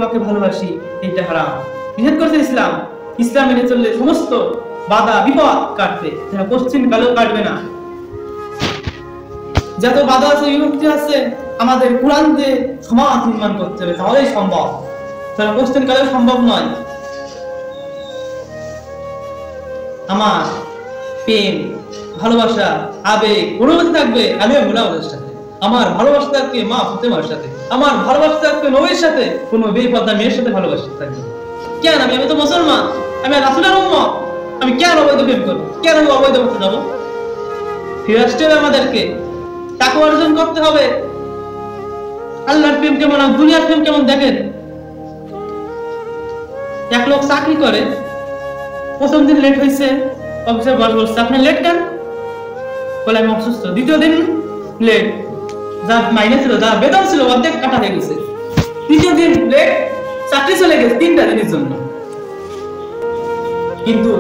তোমাকে ভালোবাসি, এটা হারাম। নিষেধ করেছে ইসলাম। ইসলাম মেনে চললে সমস্ত বাধা বিপদ কাটবে, যারা পশ্চিম কালেও কাটবে না। যত বাধা আছে, বিভক্তি আছে, আমাদের কোরআন দিয়ে সমাজ নির্মাণ করতে হবে, তাহলেই সম্ভব, তারা পশ্চিম কালেও সম্ভব নয়। আমার প্রেম, ভালোবাসা, আবেগ অনুভূতি থাকবে আলিয়া মুলাওয়াদের সাথে, আমার ভালোবাসা থাকবে মা ফাতেমার সাথে, আমার ভালোবাসা থাকবে নবীর সাথে, কোনো বেপরদা মেয়ের সাথে ভালোবাসা থাকবে কেন? আমি তো মুসলমান, আমি রাসূলের উম্মত, আমি কেন অবৈধ প্রেম করবো? কেন অবৈধ করতে যাবো? ফিরে আসতে হবে আমাদেরকে, তাকওয়া অর্জন করতে হবে। আল্লাহর প্রেম কেমন আর দুনিয়ার প্রেম কেমন দেখেন। এক লোক চাকরি করে, প্রথম দিন লেট হয়েছে, অফিসার বস বলছে আপনি লেট কেন? বলে আমি অসুস্থ। দ্বিতীয় দিন লেট, যা মাইনে ছিল, যা বেতন ছিল অর্ধেক কাটা হয়ে গেছে। তৃতীয় দিন লেট, চাকরি চলে গেছে 3টা দিনের জন্য। কিন্তু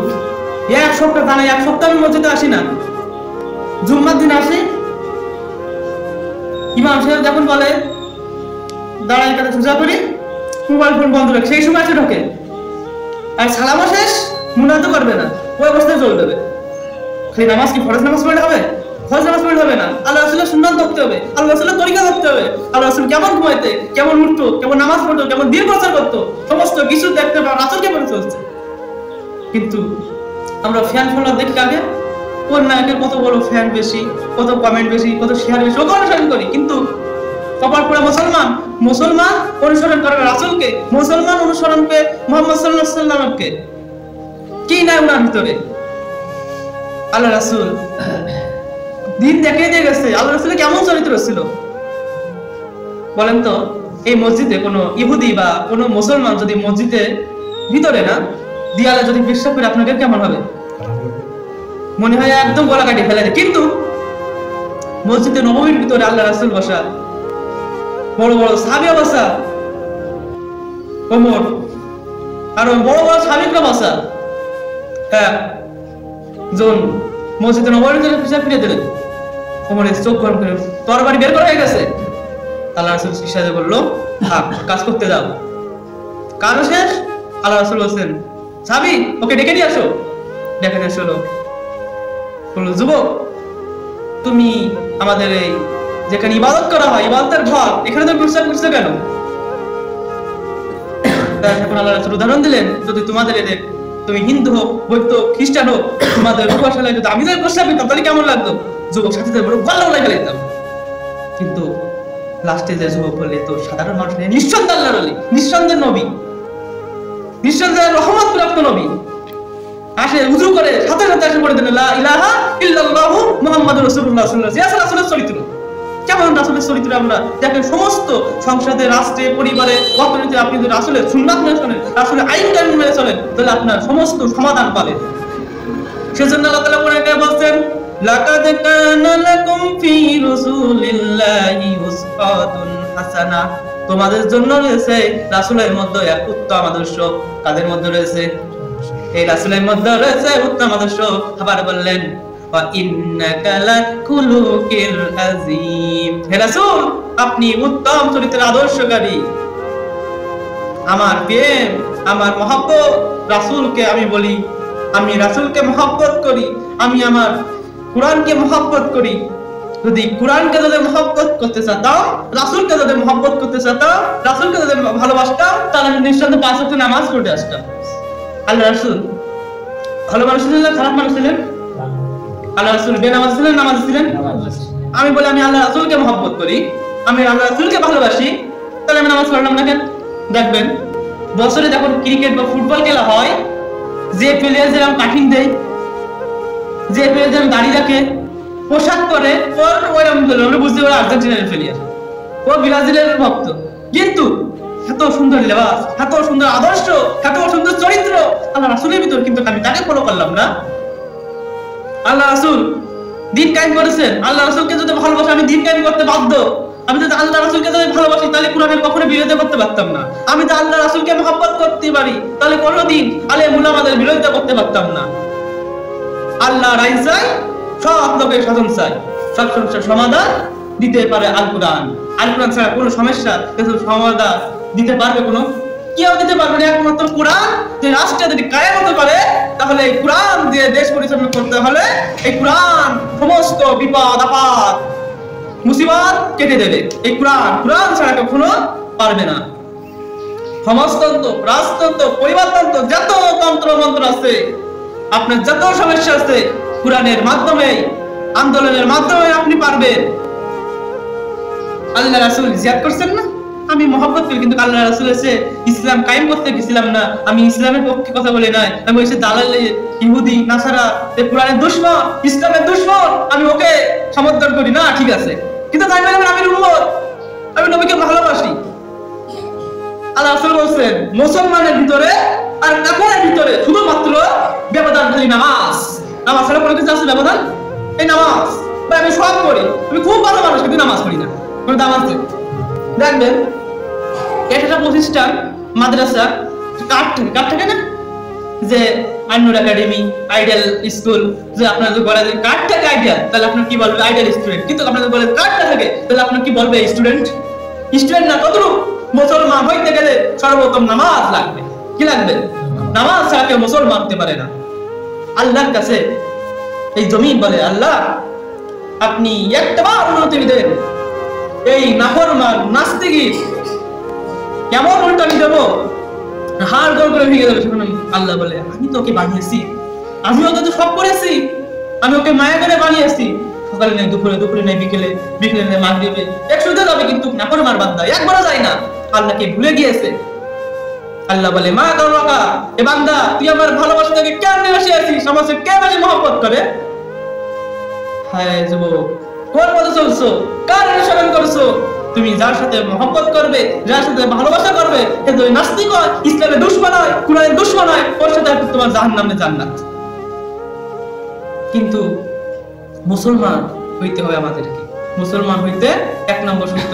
এক সপ্তাহ জানাই, এক সপ্তাহ আমি মসজিদে আসি না, জুম্মার দিন আসি, ইমাম সাহেব যখন বলে দাঁড়াই কাছে সোজা করি, মোবাইল ফোন বন্ধ রাখ, সেই সময় এসে ঢোকে। আর সালামও শেষ, মুনাজাত করবে না, ওই অবস্থায় চলে যাবে। সেই নামাজ কি ফরজ নামাজ পড়লে হবে? ফরজ নামাজ পড়লে হবে না। আল্লাহ রাসূলের সুন্নাত ধরতে হবে, আল্লাহ রাসূলের তরিকা ধরতে হবে। আল্লাহ রাসূল কেমন ঘুমাইতে, কেমন উঠতো, কেমন নামাজ পড়তো, কেমন দিন প্রচার করতো, সমস্ত কিছু দেখতে পাওয়া রাসূল কেমন চলছে। কিন্তু আমরা ফ্যান ফলোয়ার দেখি আগে, কোন নায়কের কত বড় ফ্যান বেশি, কত কমেন্ট বেশি, কত শেয়ার বেশি, ওকে অনুসরণ করি। কিন্তু কপাল পড়ে মুসলমান, মুসলমান অনুসরণ করবে রাসূলকে, মুসলমান অনুসরণ করে মুহাম্মদ সাল্লাল্লাহু আলাইহি ওয়াসাল্লামকে। কি নাই ওনার ভিতরে? আল্লাহ রাসূল দিন দেখিয়ে দিয়ে গেছে। আল্লাহ রাসূলের কেমন চরিত্র ছিল বলেন তো? এই মসজিদে কোনো ইহুদি বা কোনো মুসলমান যদি মসজিদে ভিতরে না দেয়ালে যদি পেশাব করে, আপনাদের কেমন হবে? মনে হয় একদম গলা কাটি ফেলে দেয়। কিন্তু মসজিদে নববীর ভিতরে আল্লাহ রাসূল বসা, বড় বড় সাহাবী বসা, ওমর আর বড় বড় সাহাবীরা বসা, জন মসজিদে নববীর ভিতরে পেশাব ফিরে দিলেন। ওমরের চোখ গরম করে, তরবারি বের করা হয়ে গেছে। আল্লাহ রাসূল ইশারা করলো, থাক, কাজ করতে যাও। কাজ শেষ, আল্লাহ রাসূল বলেন সাহাবী ওকে ডেকে নিয়ে আসো। ডেকে নিয়ে আসলো, বলল যুবক তুমি আমাদের এই যেখানে ইবাদত করা হয়, ইবাদতের ঘর, এখানে তো প্রস্তাব করছো কেন? তখন আল্লাহ রাসূল উদাহরণ দিলেন, যদি তোমাদের এদের, তুমি হিন্দু হোক, বৌদ্ধ, খ্রিস্টান হোক, তোমাদের উপাসনালয়ে যদি আমি যদি প্রস্তাব দিতাম তাহলে কেমন লাগতো? যুবক সাথীদের বড় ভালো লাগে ফেলতাম। কিন্তু লাস্টে যে যুবক বললে, তো সাধারণ মানুষ নেই, নিঃসন্দেহে আল্লাহর ওলি, নিঃসন্দেহে নবী, নিঃসন্দেহে রহমত প্রাপ্ত নবী আসে, উযু করে সাথে সাথে এসে পড়ে দিলেন লা ইলাহা ইল্লাল্লাহু মুহাম্মাদুর রাসূলুল্লাহ সাল্লাল্লাহু আলাইহি ওয়াসাল্লাম। রাসূলের চরিত্র কেমন? রাসূলের চরিত্র আমরা দেখেন সমস্ত সংসদে, রাষ্ট্রে, পরিবারে, অর্থনীতি, আপনি যদি রাসূলের সুন্নাত মেনে চলেন, রাসূলের আইন কানুন মেনে চলেন, তাহলে আপনার সমস্ত সমাধান পাবেন। সেজন্য আল্লাহ তাআলা কোরআনে বলেন, লাকাদ কানা লাকুম ফি রাসূলিল্লাহি উসওয়াতুন হাসানাহ, তোমাদের জন্য রয়েছে রাসূলের মধ্যে এক উত্তম আদর্শ। কাদের মধ্যে রয়েছে? এই রাসূলের মধ্যে রয়েছে উত্তম আদর্শ। আবার বললেন ওয়া ইন্নাকা লাকুলুকিল আযীম, হে রাসূল আপনি উত্তম চরিত্রের আদর্শকারী। আমার প্রেম, আমার মহব্বত রাসূলকে আমি বলি, আমি রাসূলকে মহব্বত করি, আমি আমার কোরআনকে মহব্বত করি। যদি কোরআনকে যদি মহব্বত করতে চাতাম, রাসূলকে যদি মহব্বত করতে চাতাম, রাসূলকে যদি ভালোবাসতাম, তাহলে আমি নিঃসন্দেহে 5 ওয়াক্ত নামাজ পড়তে আসতাম। আল্লাহ রাসূল ভালো মানুষ ছিলেন না খারাপ মানুষ ছিলেন? আল্লাহ রাসূল বেনামাজ ছিলেন, নামাজ ছিলেন? আমি বলি আমি আল্লাহ রাসূলকে মহব্বত করি, আমি আল্লাহ রাসূলকে ভালোবাসি, তাহলে আমি নামাজ পড়লাম না কেন? দেখবেন বছরে যখন ক্রিকেট বা ফুটবল খেলা হয়, যে প্লেয়ার যেরকম কাটিং দেয়, যে প্লেয়ার যেরকম দাড়ি রাখে, পোশাক পরে, ওর ওইরকম আমরা বুঝতে পারি আর্জেন্টিনার প্লেয়ার, ও ব্রাজিলের ভক্ত। কিন্তু এত সুন্দর লেবাস, এত সুন্দর আদর্শ, এত সুন্দর চরিত্র আল্লাহ রাসূলের ভিতর, কিন্তু আমি তাকে ফলো করলাম না। আল্লাহ রাসূল দিন কায়েম করেছেন, আল্লাহ রাসূলকে যদি ভালোবাসি আমি দিন কায়েম করতে বাধ্য। আমি যদি আল্লাহ রাসূলকে যদি ভালোবাসি তাহলে কোরআনের কখনো বিরোধিতা করতে পারতাম না। আমি যদি আল্লাহ রাসূলকে মহব্বত করতে পারি তাহলে কোনোদিন আলেম উলামাদের বিরোধিতা করতে পারতাম না। আল্লাহ রাই চাই, সব লোকের শাসন চাই, সব সমস্যার সমাধান দিতে পারে আল কোরআন। আল কোরআন ছাড়া কোনো সমস্যা কিছু সমাধান দিতে পারবে কোনো কেউ দিতে পারবে না, একমাত্র কোরআন। যে রাষ্ট্র যদি কায়েম হতে পারে, তাহলে এই কোরআন দিয়ে দেশ পরিচালনা করতে হলে এই কোরআন সমস্ত বিপদ আপদ মুসিবত কেটে দেবে। এই কোরআন ছাড়া কখনো পারবে না। সমাজতন্ত্র, রাজতন্ত্র, পরিবারতন্ত্র, যত তন্ত্র মন্ত্র আছে, আপনার যত সমস্যা আছে, কোরআনের মাধ্যমে, আন্দোলনের মাধ্যমে আপনি পারবেন। আল্লাহ রাসূল জিয়াদ করছেন না, আমি মহব্বত করি, কিন্তু আল্লাহ রাসূল এসে ইসলাম কায়েম করতে গেছিলাম না, আমি ইসলামের পক্ষে কথা বলে নাই, আমি এসে দালাল ইহুদি নাসারা কোরআনের দুশমন, ইসলামের দুশমন, আমি ওকে সমর্থন করি না। ঠিক আছে, কিন্তু তাই বলে আমি উম্মত, আমি নবীকে ভালোবাসি। আল্লাহ রাসূল বলছেন মুসলমানের ভিতরে আর কাফেরের ভিতরে শুধুমাত্র ব্যবধান খালি নামাজ। নামাজ ছাড়া কোনো কিছু আছে ব্যবধান? এই নামাজ। ভাই আমি সব করি, আমি খুব ভালো মানুষ, কিন্তু নামাজ পড়ি না, কোনো দাম আছে? দেখবেন একটা প্রতিষ্ঠান, মাদ্রাসা, কার্ড থাকে না, যে আন্নুর একাডেমি, আইডিয়াল স্কুল, যে আপনার যদি বলে যে কার্ড থাকে আইডিয়াল, তাহলে আপনার কি বলবে? Ideal student. কিন্তু আপনার যদি বলে কার্ডটা থাকে, তাহলে আপনার কি বলবে? স্টুডেন্ট। স্টুডেন্ট না, কতটুকু? মুসলমান হইতে গেলে সর্বপ্রথম নামাজ লাগবে। কি লাগবে? নামাজ ছাড়া কেউ মুসলমান হতে পারে না। আল্লাহর কাছে এই জমিন বলে, আল্লাহ আপনি একটাবার অনুমতি দেন, এই নাফরমান নাস্তিক কেমন উল্টানি দেবো, হাড় গোল করে ভেঙে যাবে। আল্লাহ বলে, আমি তো ওকে বানিয়েছি, আমি ওকে তো সব করেছি, আমি ওকে মায়া করে বানিয়েছি। সকালে নেই, দুপুরে নেই, বিকেলে নেই, মাগরিবে একসাথে যাবে, কিন্তু নাফরমান বান্দা একবারও যায় না, আল্লাহকে ভুলে গিয়েছে। আল্লাহ বলে, মা কারবাকা, এ বান্দা তুই আমার ভালোবাসা থেকে কেমনে বসে আছিস, আমার সাথে কে বেশি মহব্বত করে? হায় যুবক, কোন পথে চলছো, কার অনুসরণ করছো? তুমি যার সাথে মহব্বত করবে, যার সাথে ভালোবাসা করবে, সে যদি নাস্তিক হয়, ইসলামের দুশমন হয়, কুরআনের দুশমন হয়, ওর সাথে তোমার জাহান্নামে জান্নাত। কিন্তু মুসলমান হইতে হবে আমাদেরকে। মুসলমান হইতে 1 নম্বর সূত্র